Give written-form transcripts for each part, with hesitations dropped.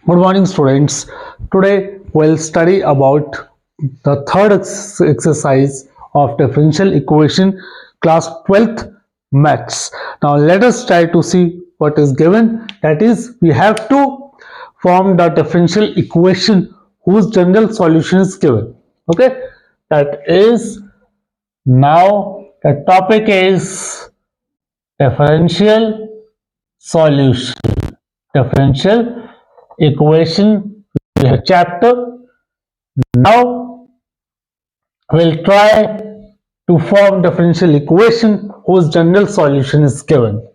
Good morning, students. Today we'll study about the third exercise of differential equation, class 12th maths. Now let us try to see what is given. That is, we have to form the differential equation whose general solution is given. Okay, that is, now the topic is differential solution. Differential equation, we have chapter. Now we'll try to form differential equation whose general solution is given.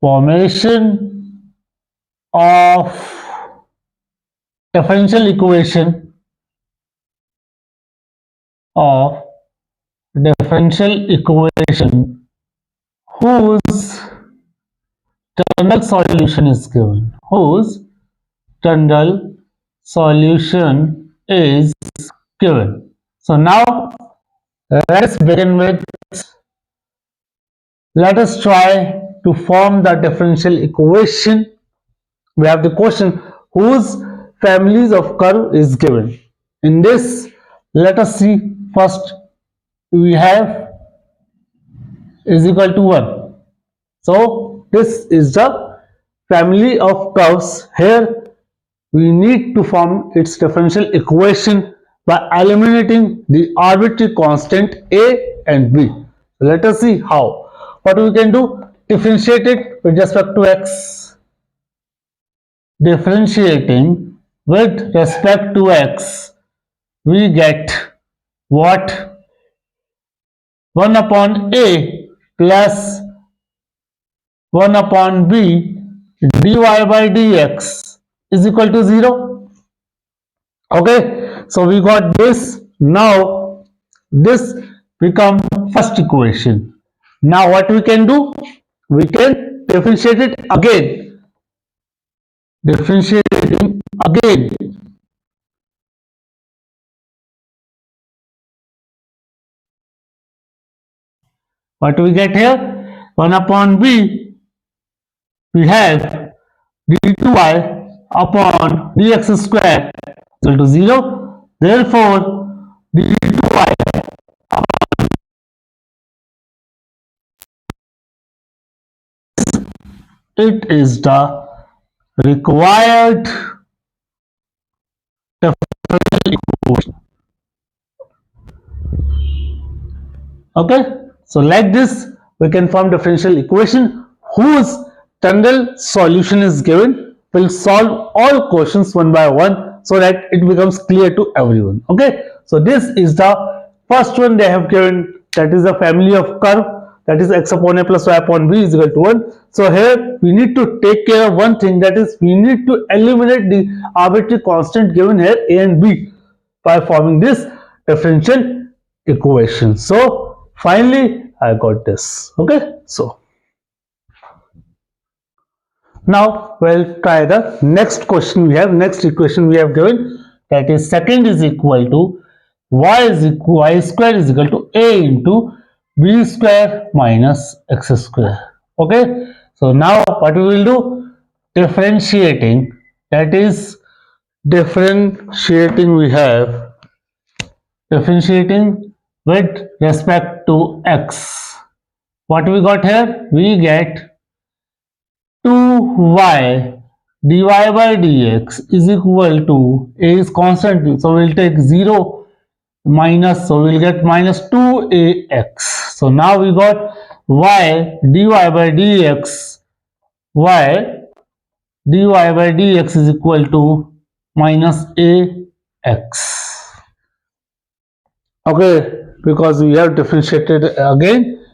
Formation of differential equation of differential equation whose general solution is given. Whose general solution is given. So now let's begin with, let us try to form the differential equation. We have the question whose families of curve is given. In this, let us see first we have is equal to 1. So this is the family of curves. Here we need to form its differential equation by eliminating the arbitrary constant a and b. So let us see how. What we can do? Differentiate it with respect to x. Differentiating with respect to x, we get what? 1 upon a plus 1 upon b dy by dx is equal to 0. Okay, so we got this. Now this become first equation. Now what we can do? We can differentiate it again. Differentiating again. What do we get here? 1 upon b, we have d2y upon dx square equal to 0. Therefore, d2y, it is the required differential equation. Okay, so like this we can form differential equation whose general solution is given. We'll solve all questions one by one so that it becomes clear to everyone. Okay, so this is the first one they have given, that is the family of curve, that is x upon a plus y upon b is equal to 1. So here we need to take care of one thing, that is we need to eliminate the arbitrary constant given here a and b by forming this differential equation. So finally I got this. Okay, so now we'll try the next question. We have next equation we have given, that is second is equal to y square is equal to a into b square minus x square. Okay, so now what we will do? Differentiating, that is differentiating, we have differentiating with respect to x. What we got here? We get 2y dy by dx is equal to, a is constant, so we'll take 0 minus, so we'll get minus 2ax. So now we got y dy by dx, y dy by dx is equal to minus ax. Okay, because we have differentiated again.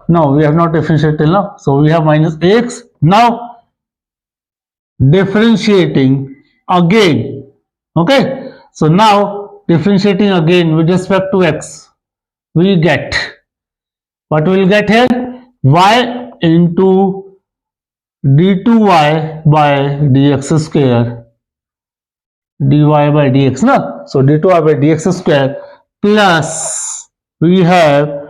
No, we have not differentiated now. So we have minus ax. Now differentiating again. Okay, so now differentiating again with respect to x, we get what we will get here? Y into d2y by dx square dy by dx. No? So d2y by dx square plus we have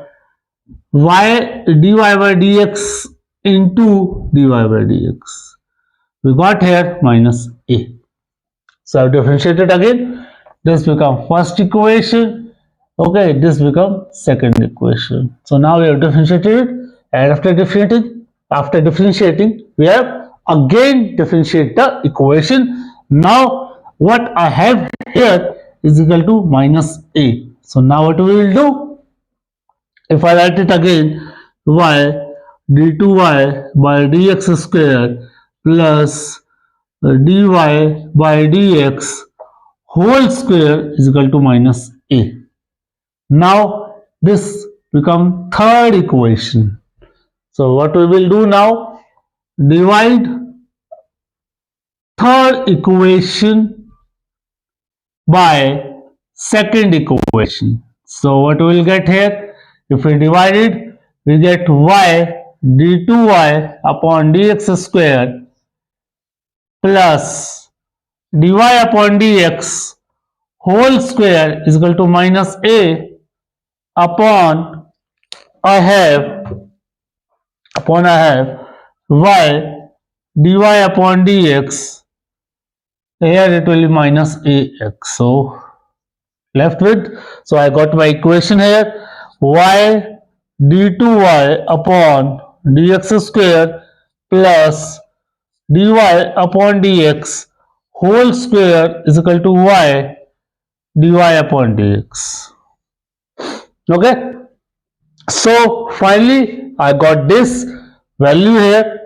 y dy by dx into dy by dx. we got here minus a. So I have differentiated again. This become first equation. Okay, this become second equation. So now we have differentiated, and after differentiating, we have again differentiate the equation. Now what I have here is equal to minus a. So now what we will do? If I write it again, y d2y by dx square plus dy by dx whole square is equal to minus a. Now this become third equation. So what we will do now? Divide third equation by second equation. So what we will get here? If we divide it, we get y d2y upon dx square plus dy upon dx whole square is equal to minus a upon I have y dy upon dx. Here it will be minus ax. So left with, so I got my equation here, y d2y upon dx square plus dy upon dx whole square is equal to y dy upon dx. Okay, so finally I got this value here.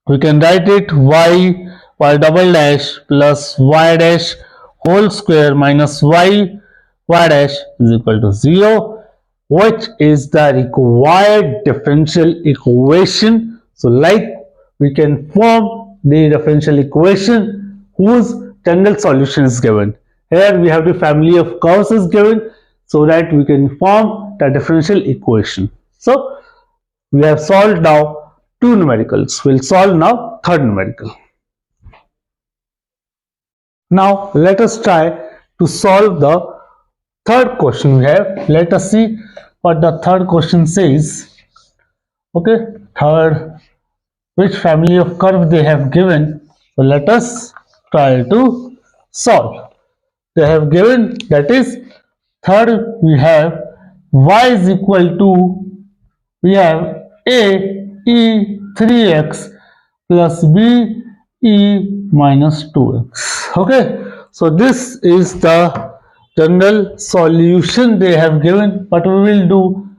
We can write it y double dash plus y dash whole square minus y dash is equal to 0, which is the required differential equation. So like we can form the differential equation whose general solution is given. Here we have the family of curves is given, so that we can form the differential equation. So we have solved now two numericals. We'll solve now third numerical. Now let us try to solve the third question we have. Let us see what the third question says. Okay, third, which family of curve they have given. So let us try to solve. They have given, that is, third we have y is equal to, we have a e 3x plus b e minus 2x. Okay, so this is the general solution they have given. What we will do,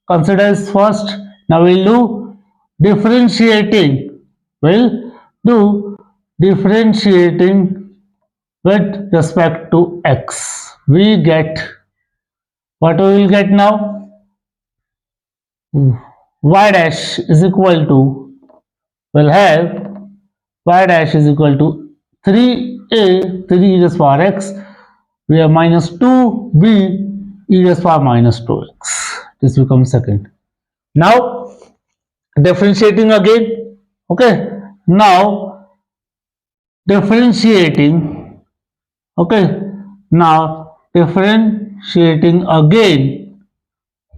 consider as first. Now we'll do differentiating. We'll do differentiating with respect to x. We get, what we will get now? Y dash is equal to, we'll have y dash is equal to 3a 3 e raised power x, we have minus 2b e raised power minus 2x. This becomes second. Now differentiating again. Okay, now differentiating. Okay, now differentiating again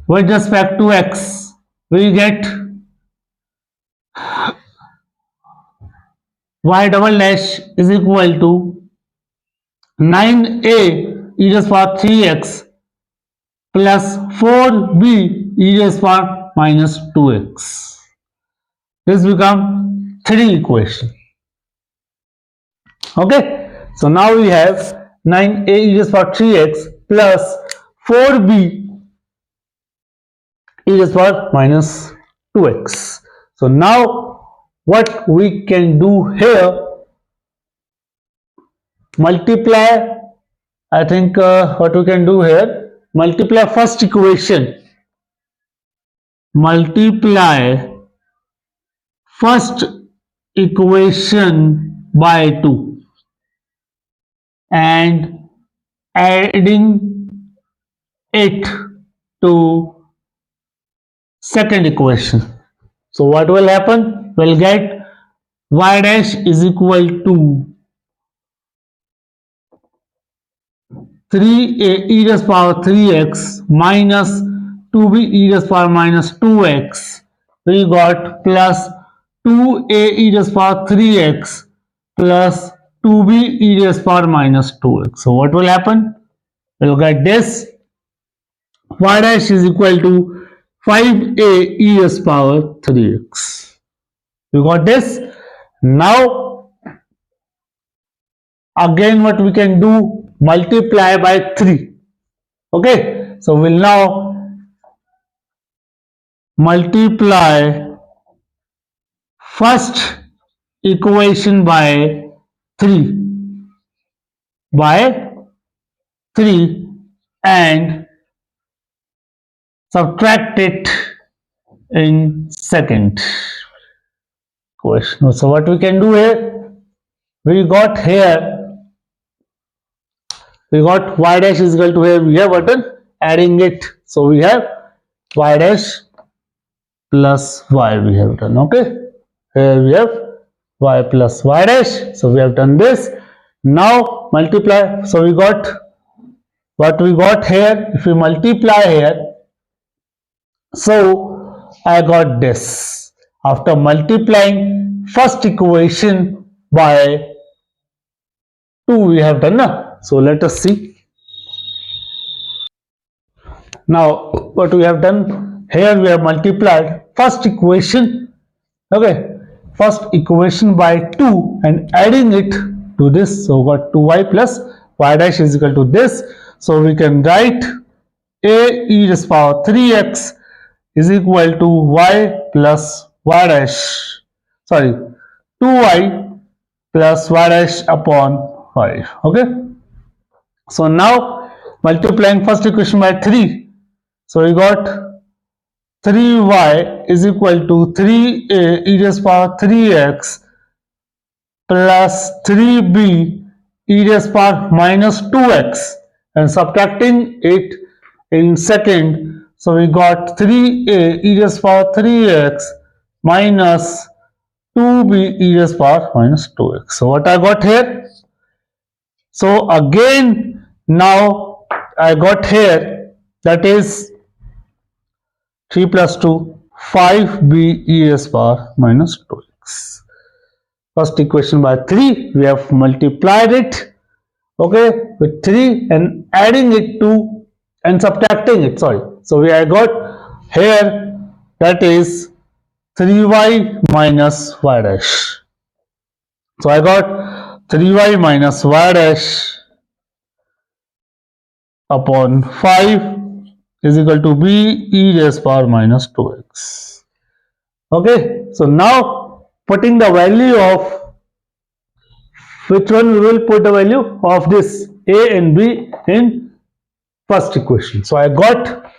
with respect to x, we get y double dash is equal to 9a e raised power 3x plus 4b e raised power minus 2x. This become three equation. Okay, so now we have 9a e raised power 3x plus 4b e raised power minus 2x. So now what we can do here, multiply, I think what we can do here, multiply first equation, multiply first equation by 2 and adding it to second equation. So what will happen? We'll get y dash is equal to 3a e raised power 3x minus 2b e raised power minus 2x. We got plus 2a e raised power 3x plus 2b e raised power minus 2x. So what will happen? We'll get this y dash is equal to 5a e raised power 3x. You got this? Now again what we can do, multiply by 3. Okay, so we'll now multiply first equation by 3 by 3 and subtract it in second question. So what we can do here, we got y dash is equal to, here we have button adding it, so we have y dash plus y we have done. Okay, here we have y plus y dash, so we have done this. Now multiply, so we got what we got here. If we multiply here, so I got this after multiplying first equation by 2 we have done now. So let us see. Now what we have done here, we have multiplied first equation, okay, first equation by 2 and adding it to this, so got 2y plus y dash is equal to this. So we can write a e raised power 3x is equal to y plus y dash, sorry, 2y plus y dash upon 5. Okay, so now multiplying first equation by 3, so we got 3y is equal to 3a e raised power 3x plus 3b e raised power minus 2x and subtracting it in second. So we got 3a e raised power 3x minus 2b e raised power minus 2x. So what I got here? So again now I got here, that is 3 plus 2, 5b e raised power minus 2x. First equation by 3, we have multiplied it, okay, with 3 and adding it to and subtracting it, sorry. So we have got here, that is 3y minus y dash. So I got 3y minus y dash upon 5 is equal to b e raised power minus 2x. Okay, so now putting the value of, which one we will put the value of this a and b in first equation. So I got,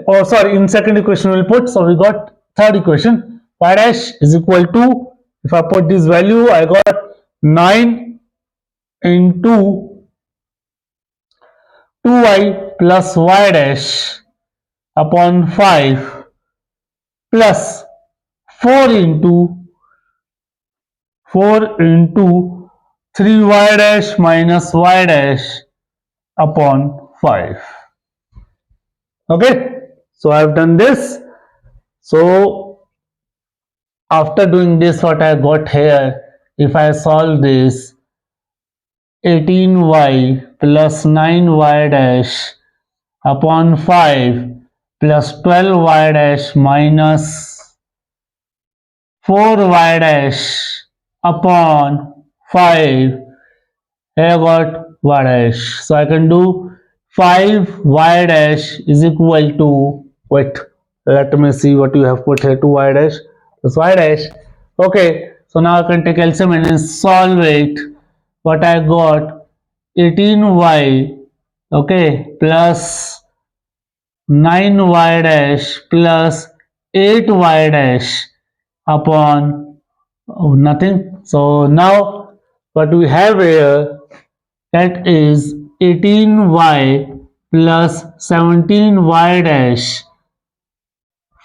oh sorry, in second equation we will put, so we got third equation, y dash is equal to, if I put this value, I got 9 into 2y plus y dash upon 5 plus 4 into 3y dash minus y dash upon 5. Okay, so I have done this. So after doing this, what I got here, if I solve this, 18y plus 9y dash upon 5 plus 12y dash minus 4y dash upon 5, I got y dash. So I can do 5y dash is equal to, wait, let me see what you have put here, 2y dash plus y dash. Okay, so now I can take LCM and solve it. What I got, 18y, okay, plus 9y dash plus 8y dash upon nothing. So now what we have here, that is 18y plus 17y dash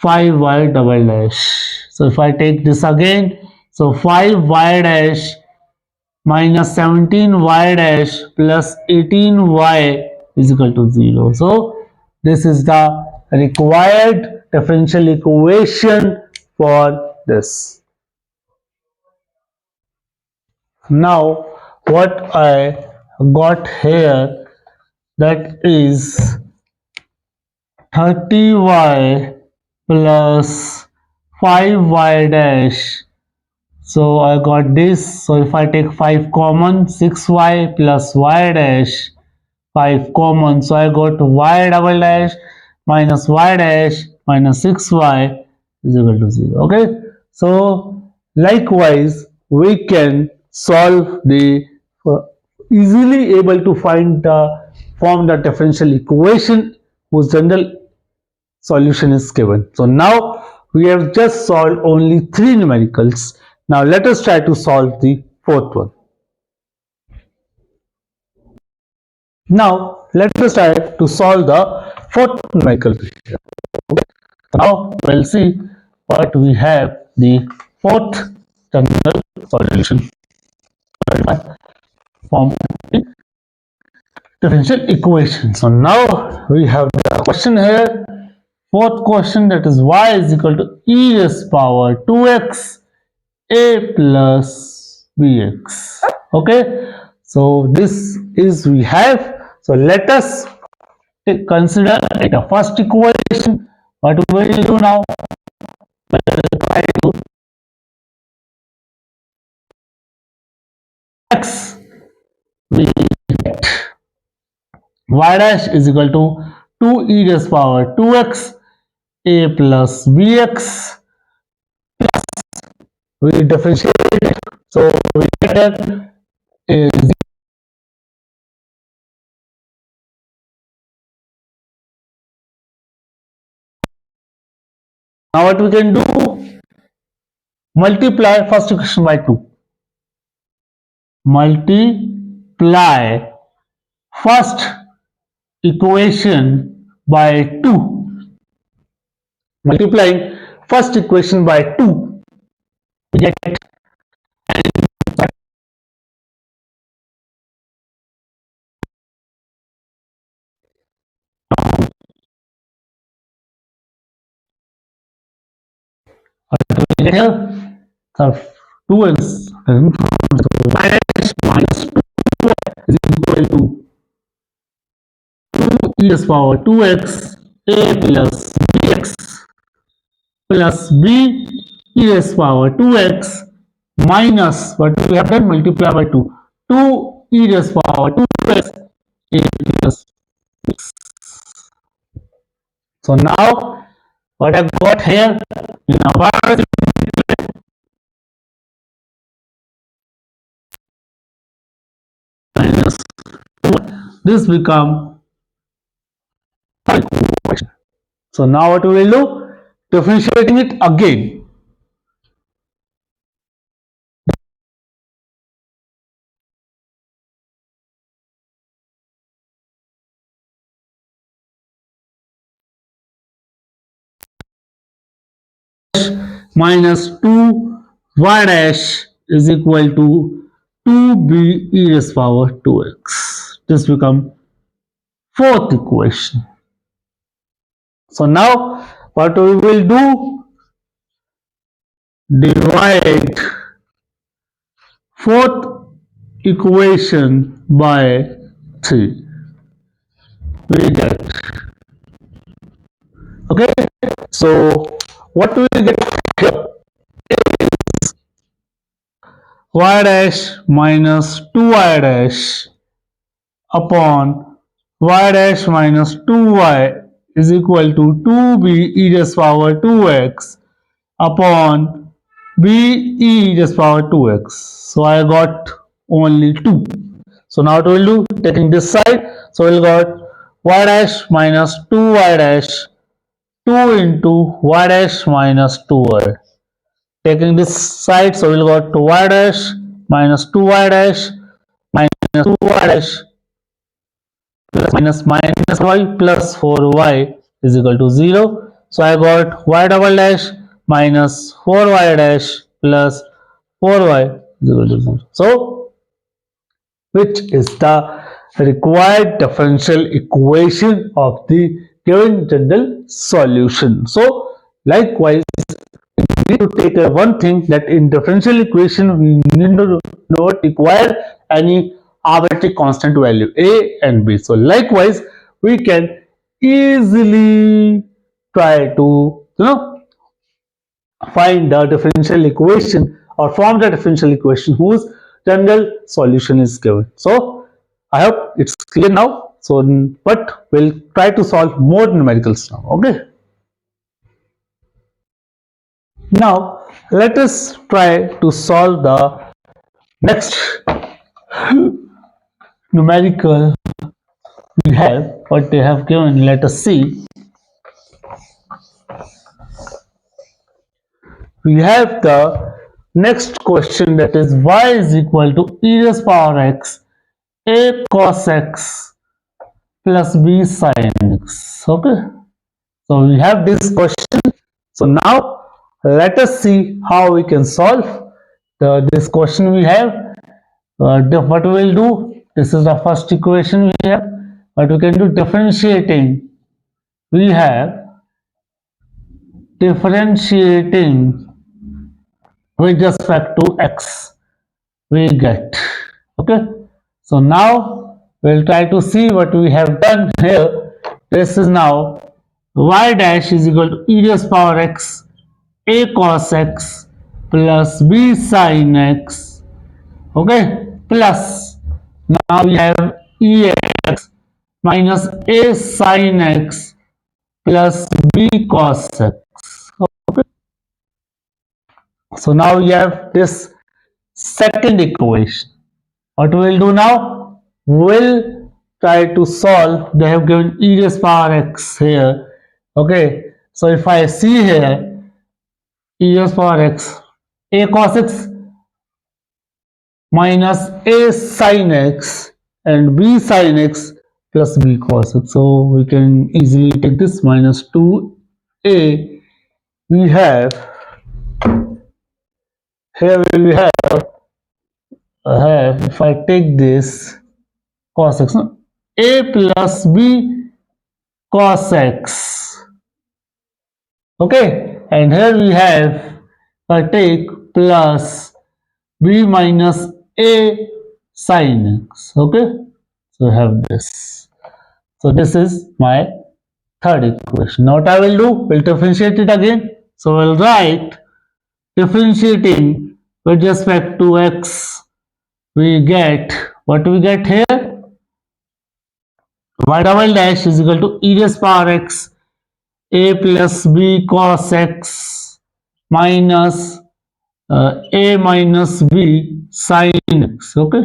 5y double dash. So if I take this again, so 5y dash minus 17y dash plus 18y is equal to 0. So this is the required differential equation for this. Now what I got here, that is 30y plus 5y dash. So I got this. So if I take 5 common, 6y plus y dash, 5 common. So I got y double dash minus y dash minus 6y is equal to 0. Okay. So likewise, we can solve the easily able to find the form the differential equation whose general solution is given. So now we have just solved only three numericals. Now let us try to solve the fourth one. Now let us try to solve the fourth numerical. Now we'll see what we have the fourth general solution from the differential equation. So now we have the question here. Fourth question, that is y is equal to e raised power 2x a plus bx. Okay, so this is we have. So let us consider the first equation. What we will do now? We will try to x, we get y dash is equal to 2 e raised power 2x a plus bx. We differentiate it. So we get that is now what we can do, multiply first equation by 2. Multiply first equation by 2. Multiplying first equation by 2, we get here. So 2 is minus 2 is equal to 2 e raised power 2x a plus bx plus b e raised power 2x minus what we have done, multiply by 2. 2 e raised power 2x a plus bx. So now what I got here in our minus this become equation. So now what we will do? Differentiating it again. Minus 2 y dash is equal to 2b e raised power 2x. This become fourth equation. So now what we will do? Divide fourth equation by 3. We get, okay. So what we will get here? Y dash minus 2y dash upon y dash minus 2y is equal to 2b e raised power 2x upon b e raised power 2x. So I got only 2. So now what we will do, taking this side, so we will got y dash minus 2y dash 2 into y dash minus 2y. Taking this side, so we will got y dash minus 2y dash minus 2y dash plus minus y plus 4y is equal to 0. So I got y double dash minus 4y dash plus 4y is equal to 0. So which is the required differential equation of the given general solution. So likewise need to take one thing, that in differential equation we need to not require any arbitrary constant value a and b. So likewise we can easily try to find the differential equation or form the differential equation whose general solution is given. So I hope it's clear now. So but we'll try to solve more numericals now. Okay. Now let us try to solve the next numerical we have, what they have given. Let us see. We have the next question, that is y is equal to e raised power x a cos x plus b sin x. Okay, so we have this question. So now let us see how we can solve this question we have. What we will do, this is the first equation we have. What we can do, differentiating, we have differentiating with respect to x, we get. Okay, so now we'll try to see what we have done here. This is now y dash is equal to e raised power x a cos x plus b sin x. Okay, plus now we have ex minus a sin x plus b cos x. Okay, so now we have this second equation. What we will do now? We'll try to solve. They have given e raised power x here. Okay, so if I see here e raised power x a cos x minus a sin x and b sin x plus b cos x. So we can easily take this minus 2a. We have here we have if I take this cos x, no? A plus b cos x. Okay, and here we have, I take plus b minus a sin x. Okay, so I have this. So this is my third equation. Now what I will do, we'll differentiate it again. So we'll write differentiating with respect to x, we get what we get here, y double dash is equal to e raised power x a plus b cos x minus a minus b sin x. Okay,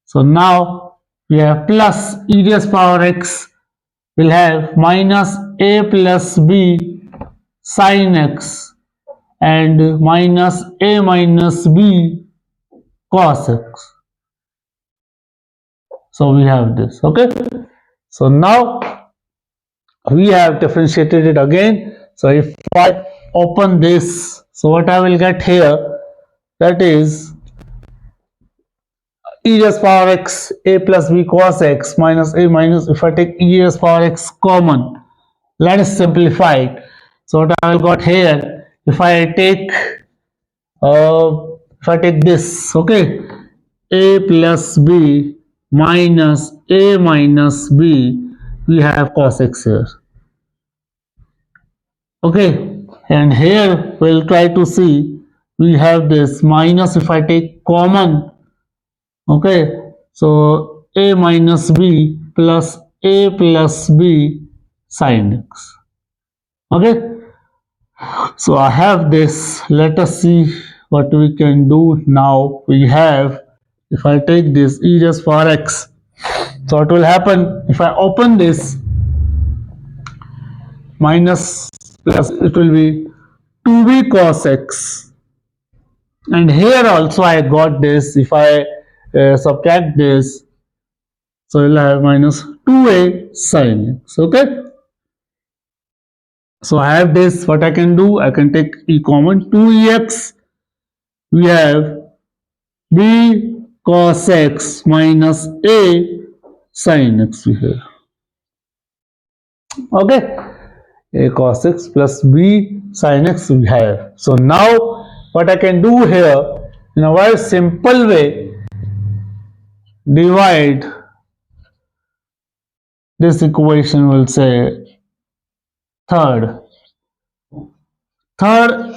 so now we have plus e raised power x, will have minus a plus b sin x and minus a minus b cos x. So we have this. Okay, so now we have differentiated it again. So if I open this, so what I will get here, that is e raised power x a plus b cos x minus a minus, if I take e raised power x common, let us simplify it. So what I will got here, if I take this, okay, a plus b minus a minus b, we have cos x here. Okay, and here we'll try to see, we have this minus, if I take common, okay, so a minus b plus a plus b sin x. Okay, so I have this. Let us see what we can do now. We have, if I take this e raised power x, so what will happen if I open this, minus plus, it will be 2b cos x, and here also I got this, if I subtract this, so we'll have minus 2a sin x. Okay, so I have this. What I can do, I can take e common, 2ex, we have b cos x minus a sin x we have. Okay, a cos x plus b sin x we have. So now what I can do here, in a very simple way, divide this equation, will say third third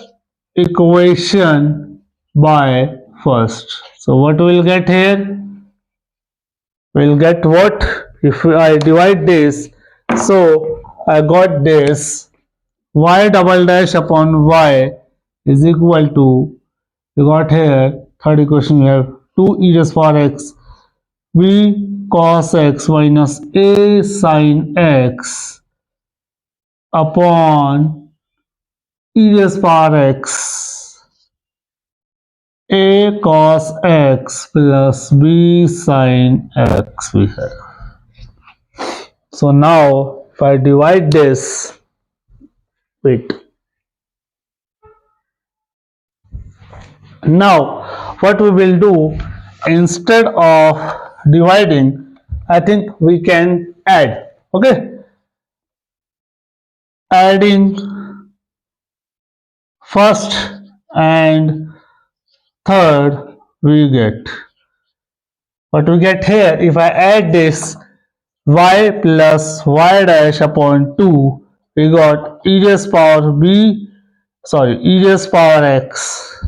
equation by first. So what we'll get here? We'll get what? If I divide this, so I got this y double dash upon y is equal to, we got here third equation, we have 2 e raised power x b cos x minus a sin x upon e raised power x a cos x plus b sin x we have. So now if I divide this, wait, now what we will do, instead of dividing, I think we can add. Okay, adding first and third, we get what we get here. If I add this, y plus y dash upon 2, we got e raised power b, sorry, e raised power x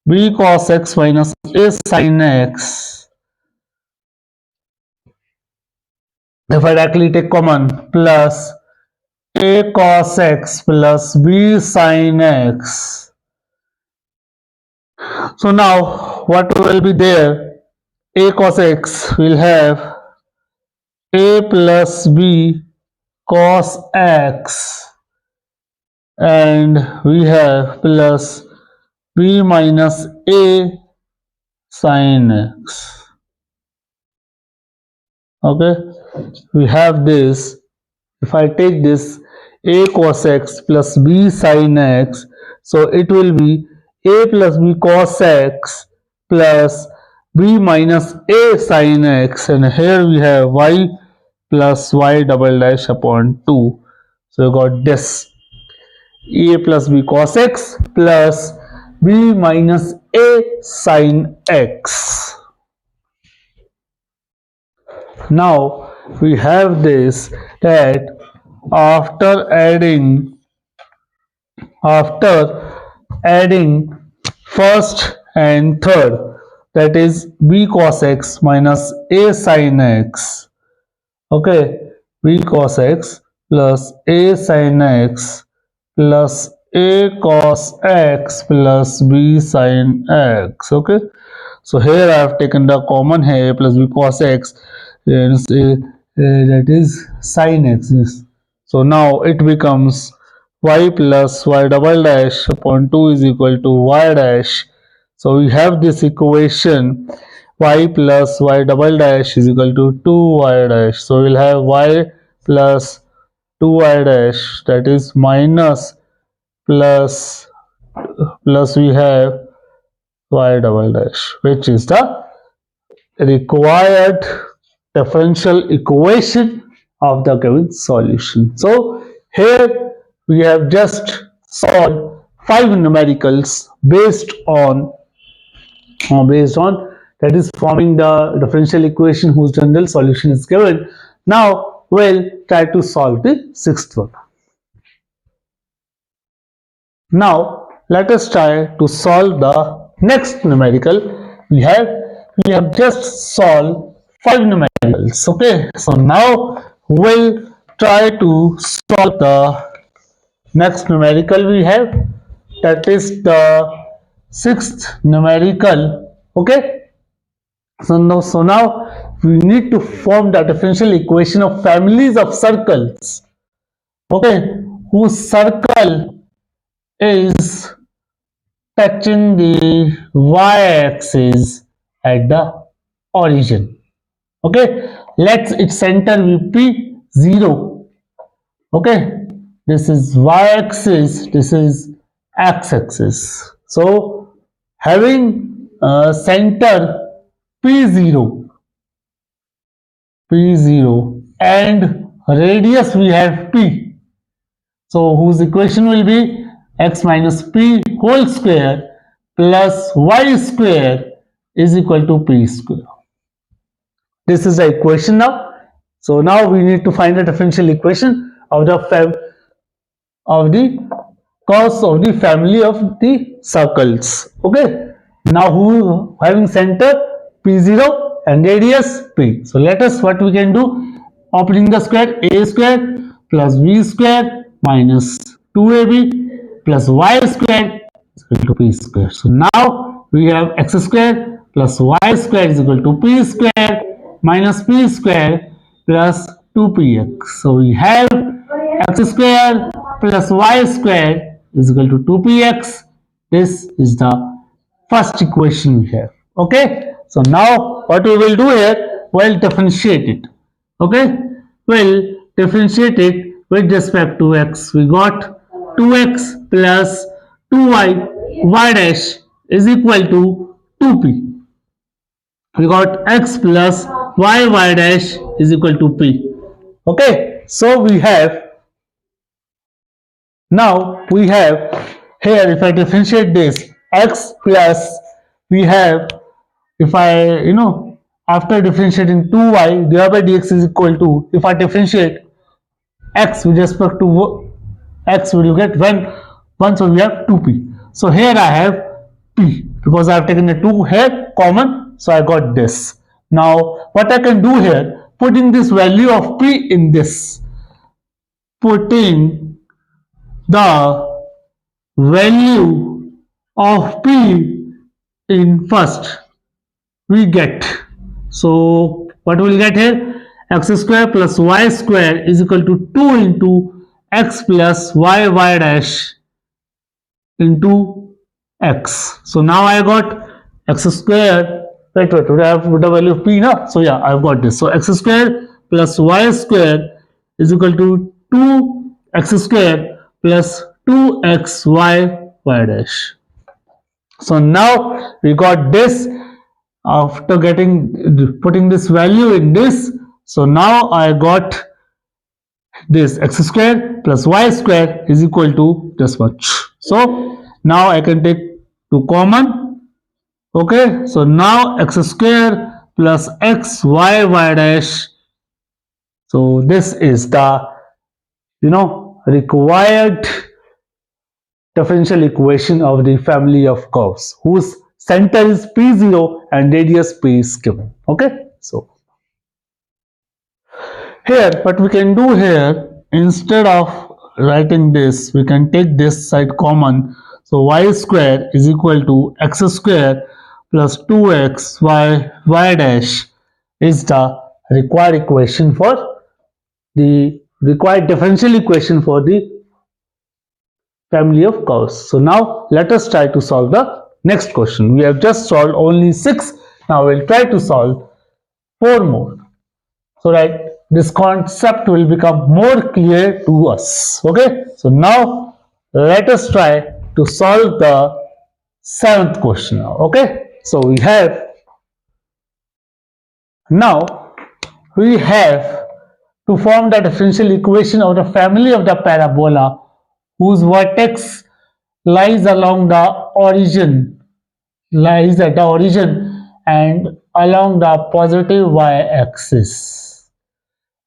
b cos x minus a sin x. If I directly take common, plus a cos x plus b sin x. So now what will be there? A cos x will have a plus b cos x, and we have plus b minus a sin x. Okay, we have this. If I take this a cos x plus b sin x, so it will be a plus b cos x plus b minus a sin x, and here we have y plus y double dash upon 2. So you got this a plus b cos x plus b minus a sin x. Now we have this, that after adding first and third, that is b cos x minus a sin x. Okay, b cos x plus a sin x plus a cos x plus b sin x. Okay, so here I have taken the common here, a plus b cos x, and that is sin x. Yes. So now it becomes y plus y double dash upon 2 is equal to y dash. So we have this equation, y plus y double dash is equal to 2y dash. So we'll have y plus 2y dash, that is minus plus we have y double dash, which is the required differential equation of the given solution. So here we have just solved 5 numericals based on that is forming the differential equation whose general solution is given. Now we'll try to solve the sixth one. Now let us try to solve the next numerical. We have just solved 5 numericals. Okay, so now we'll try to solve the next numerical we have, that is the sixth numerical. Okay, so now we need to form the differential equation of families of circles, okay, whose circle is touching the y-axis at the origin. Okay, let's its center be P0. Okay, this is y-axis, this is x-axis. So having center P0 and radius we have P. So whose equation will be x minus p whole square plus y square is equal to p square. This is the equation now. So now we need to find the differential equation of the curves of the family of the circles. Okay. Now who having center p0 and radius p. So let us what we can do. Opening the square, a square plus b square minus 2ab plus y square is equal to p square. So now we have x square plus y square is equal to p square minus p square plus 2px. So we have x square plus y square is equal to 2px. This is the first equation we have. Okay. So now what we will do here, we'll differentiate it. Okay. We'll differentiate it with respect to x. We got 2x plus 2y y dash is equal to 2p. We got x plus y dash is equal to p. Okay. So we have now we have here, if I differentiate this x plus, we have, if I after differentiating 2y dy by dx is equal to, if I differentiate x with respect to x, will you get once we have 2p. So here I have p because I have taken the 2 here common, so I got this. Now what I can do here, putting this value of p in this, putting the value of p in first, we get, so what we'll get here, x square plus y square is equal to 2 into x plus y dash into x. So now I got x square, right, we have the value of p now, so yeah, I've got this. So x square plus y square is equal to 2x square plus 2xy dash. So now we got this after putting this value in this. So now I got this x square plus y square is equal to this much. So now I can take 2 common. Okay. So now x square plus xy dash. So this is the required differential equation of the family of curves whose center is p0 and radius p is given. Okay. So here what we can do here, instead of writing this, we can take this side common. So y square is equal to x square plus 2x y dash is the required equation for the required differential equation for the family of curves. So now let us try to solve the next question. We have just solved only 6. Now we'll try to solve 4 more, so that this concept will become more clear to us. Okay. So now let us try to solve the 7th question now. Okay. So now we have to form the differential equation of the family of the parabola whose vertex lies along the origin, lies at the origin and along the positive y-axis,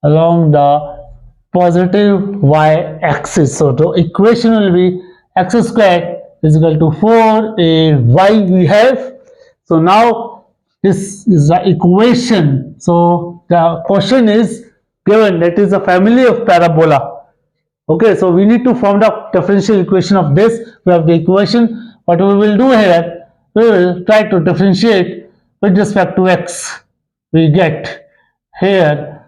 along the positive y-axis. So the equation will be x squared is equal to 4ay we have. So now this is the equation. So the question is given, that is the family of parabola. Okay, so we need to form the differential equation of this. We have the equation. What we will do here, we will try to differentiate with respect to x. We get here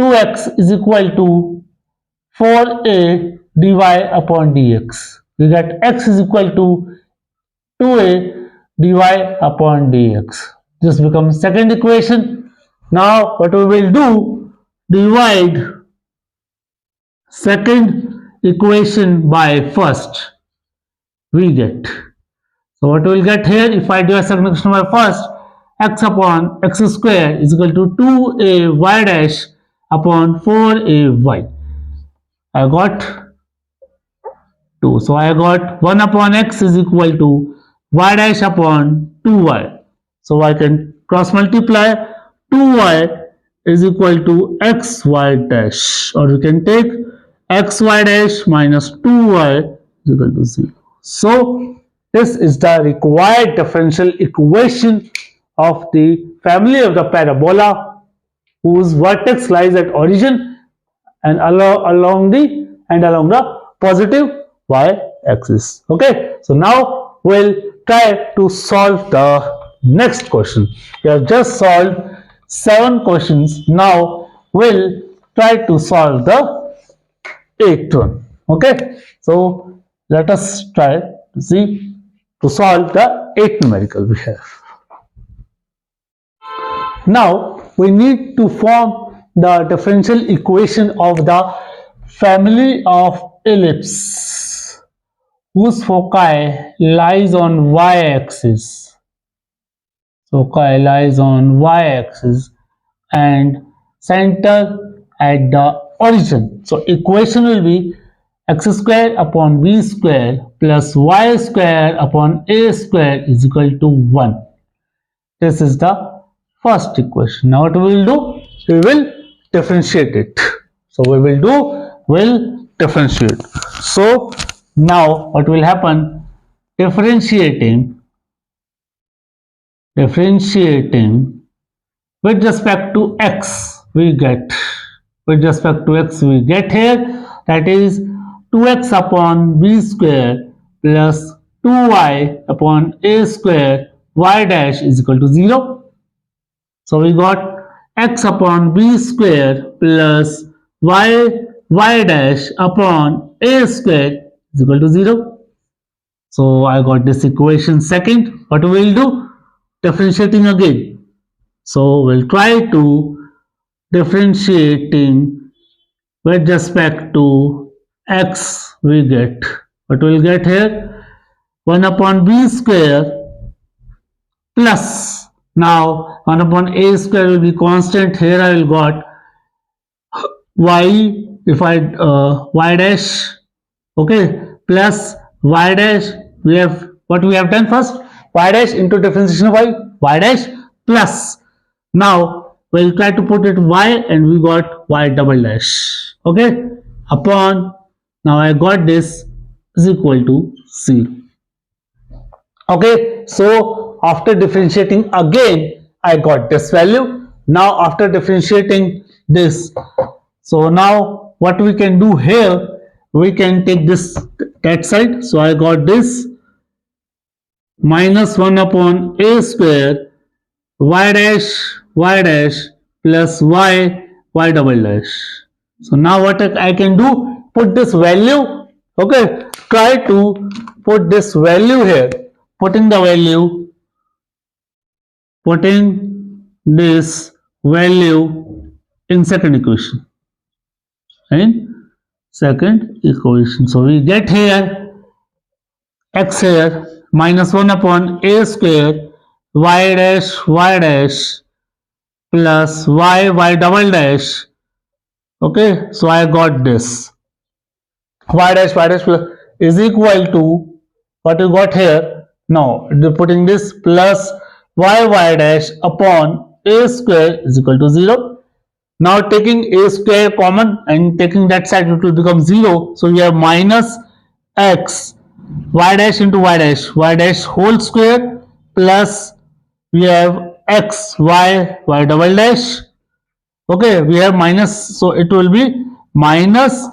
2x is equal to 4a dy upon dx. We get x is equal to 2a dy upon dx. This becomes second equation. Now what we will do, divide second equation by first, we get. So what we will get here, if I divide second equation by first, x upon x square is equal to 2ay dash upon 4ay. I got 2. So I got 1 upon x is equal to y dash upon 2y. So I can cross multiply 2y is equal to xy dash, or you can take xy dash minus 2y is equal to 0. So this is the required differential equation of the family of the parabola whose vertex lies at origin and along the positive y-axis. Okay, so now we'll try to solve the next question. We have just solved 7 questions. Now we'll try to solve the 8th one. Okay, so let us try to see to solve the 8th numerical we have. Now we need to form the differential equation of the family of ellipse whose foci lies on y-axis. Foci lies on y-axis and center at the origin. So equation will be x square upon b square plus y square upon a square is equal to 1. This is the first equation. Now what we will do? We will differentiate it. So we'll differentiate. So now what will happen? Differentiating with respect to x we get here, that is 2x upon b square plus 2y upon a square y dash is equal to 0. So we got x upon b square plus y dash upon a square is equal to 0. So I got this equation second. What we will do? Differentiating again. So we'll try to differentiating with respect to x we get. What we'll get here? 1 upon b square plus, now 1 upon a square will be constant. Here I will got y, if I y dash, okay, plus y dash. We have what we have done first, y dash into differentiation of y dash plus, now we'll try to put it y and we got y double dash, okay, upon, now I got this is equal to 0. Okay, so after differentiating again I got this value. Now after differentiating this, so now what we can do here, we can take this that side. So I got this minus 1 upon a square y dash plus y double dash. So now what I can do, put this value, okay, try to put this value here, putting this value in second equation, so we get here x here minus 1 upon a square y dash plus y double dash. Okay, so I got this y dash plus is equal to what you got here. Now putting this plus y dash upon a square is equal to 0. Now taking a square common and taking that side, it will become 0. So we have minus x y dash into y dash whole square plus we have x y double dash. Okay, we have minus, so it will be minus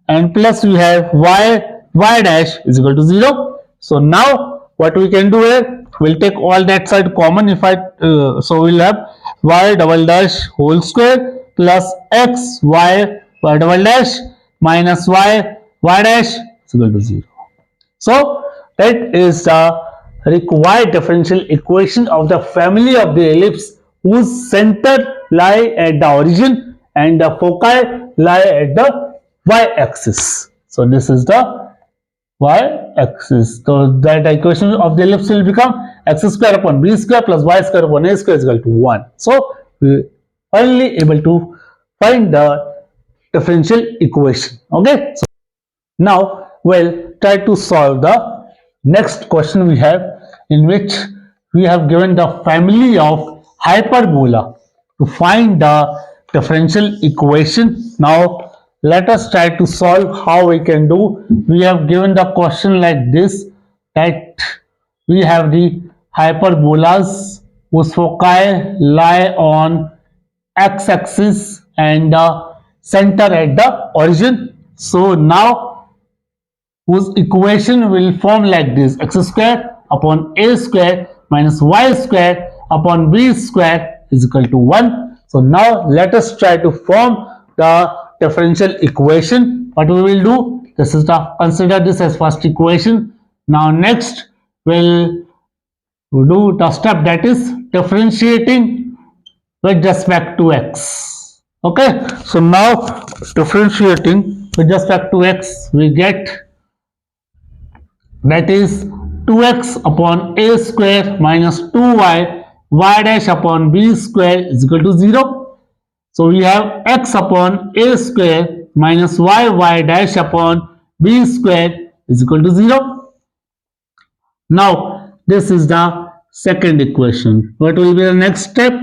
and plus we have y dash is equal to 0. So now what we can do here, we'll take all that side common. If I so we'll have y double dash whole square plus x y double dash minus y dash is equal to 0. So that is the required differential equation of the family of the ellipse whose center lie at the origin and the foci lie at the y-axis. So this is the y-axis. So that equation of the ellipse will become x square upon b square plus y square upon a square is equal to 1. So we finally able to find the differential equation. Okay. So now we'll try to solve the next question we have, in which we have given the family of hyperbola to find the differential equation. Now let us try to solve how we can do. We have given the question like this, that we have the hyperbolas whose foci lie on x-axis and the center at the origin. So now whose equation will form like this: x square upon a square minus y square upon b square is equal to 1. So now let us try to form the differential equation. What we will do, this is the, consider this as first equation. Now next we'll do the step, that is differentiating with respect to x. Okay, so now differentiating with respect to x, we get, that is 2x upon a square minus 2y y dash upon b square is equal to 0. So we have x upon a square minus y dash upon b square is equal to 0. Now this is the second equation. What will be the next step?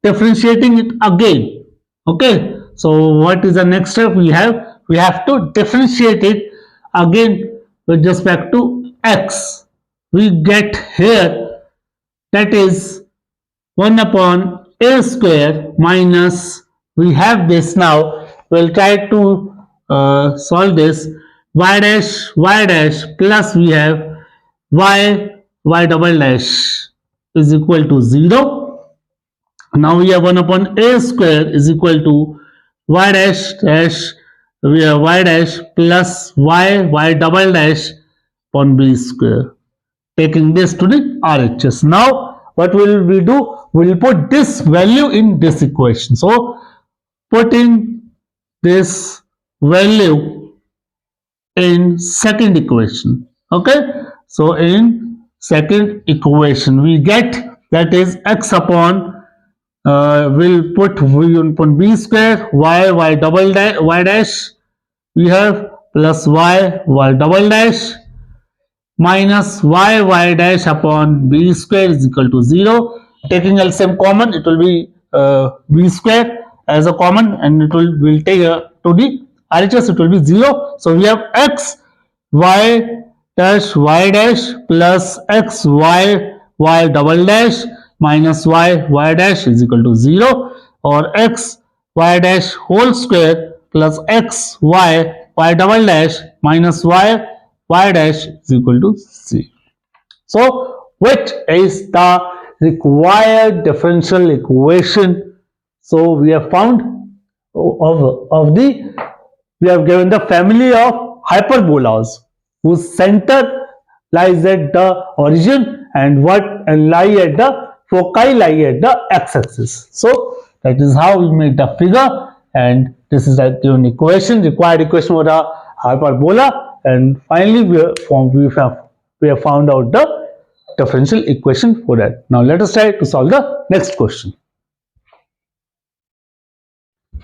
Differentiating it again. Okay, so what is the next step? We have to differentiate it again with respect to x. We get here, that is 1 upon a square minus, we have this. Now we'll try to solve this, y dash plus we have y double dash is equal to 0. Now we have 1 upon a square is equal to y dash dash, we have y dash plus y double dash upon b square, taking this to the RHS. Now what will we do? We will put this value in this equation. So putting this value in second equation. Okay, so in second equation we get, that is x upon, we'll put v upon b square, y double dash, y dash we have plus y double dash minus y dash upon b square is equal to 0. Taking LCM common, it will be b square as a common, and it will take to the RHS, it will be 0. So we have x y dash plus x y double dash minus y dash is equal to 0, or x y dash whole square plus x y double dash minus y dash is equal to c. So which is the required differential equation? So we have found of the, we have given the family of hyperbolas whose center lies at the origin and lie at the foci lie at the x-axis. So that is how we make the figure, and this is the given equation, required equation for the hyperbola, and finally we have found out the differential equation for that. Now let us try to solve the next question.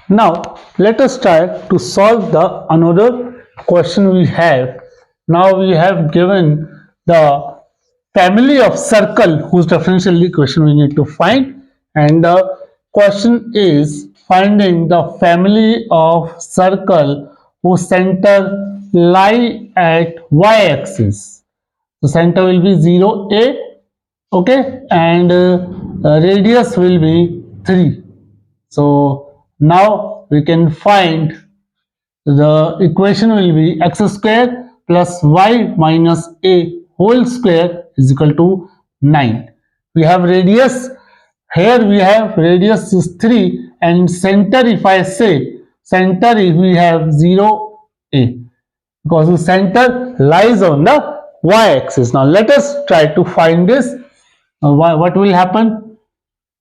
Now let us try to solve the another question we have. Now we have given the family of circle whose differential equation we need to find, and the question is finding the family of circle whose center lie at y-axis. The center will be 0a, okay, and radius will be 3. So now we can find the equation will be x square plus y minus a whole square is equal to 9. We have radius, here we have radius is 3, and center, if I say center, we have 0a, because the center lies on the y-axis. Now let us try to find this. What will happen?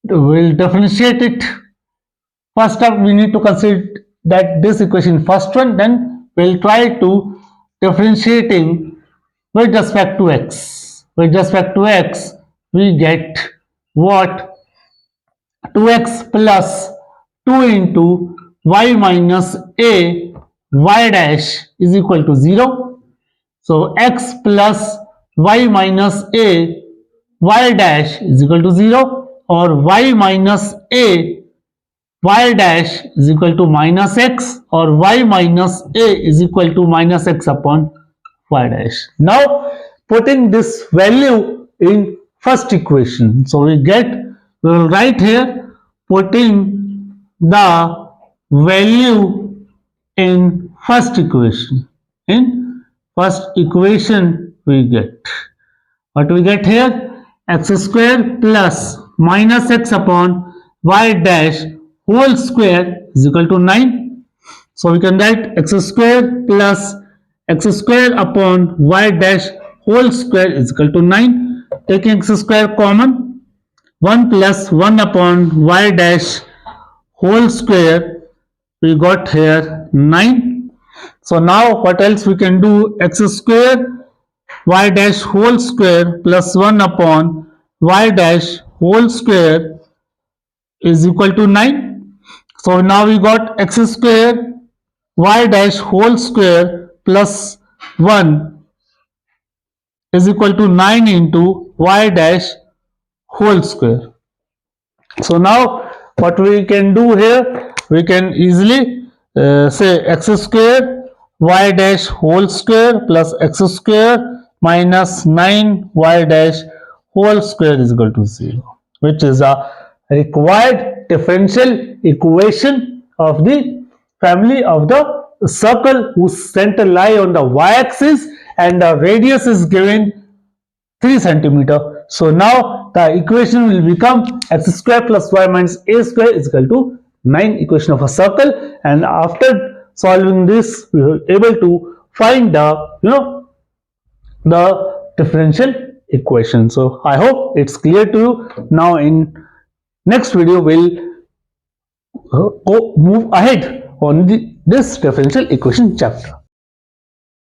We'll differentiate it. First up, we need to consider that this equation first one, then we'll try to differentiating with respect to x. With respect to x, we get what? 2x plus 2 into y minus a y dash is equal to 0. So x plus y minus a y dash is equal to 0, or y minus a y dash is equal to minus x, or y minus a is equal to minus x upon y dash. Now putting this value in first equation, so we will write here, putting the value in first equation. In first equation we get, what we get here, x square plus minus x upon y dash whole square is equal to 9. So we can write x square plus x square upon y dash whole square is equal to 9. Taking x square common, 1 plus 1 upon y dash whole square, we got here 9. So now what else we can do, x square y dash whole square plus 1 upon y dash whole square is equal to 9. So now we got x square y dash whole square plus 1 is equal to 9 into y dash whole square. So now what we can do here, we can easily say x square y dash whole square plus x square minus 9 y dash whole square is equal to 0, which is a required differential equation of the family of the circle whose center lie on the y-axis and the radius is given 3 centimeter. So now the equation will become x square plus y minus a square is equal to 9, equation of a circle. And after solving this, we were able to find the differential equation. So I hope it's clear to you. Now in next video we'll move ahead on this differential equation chapter.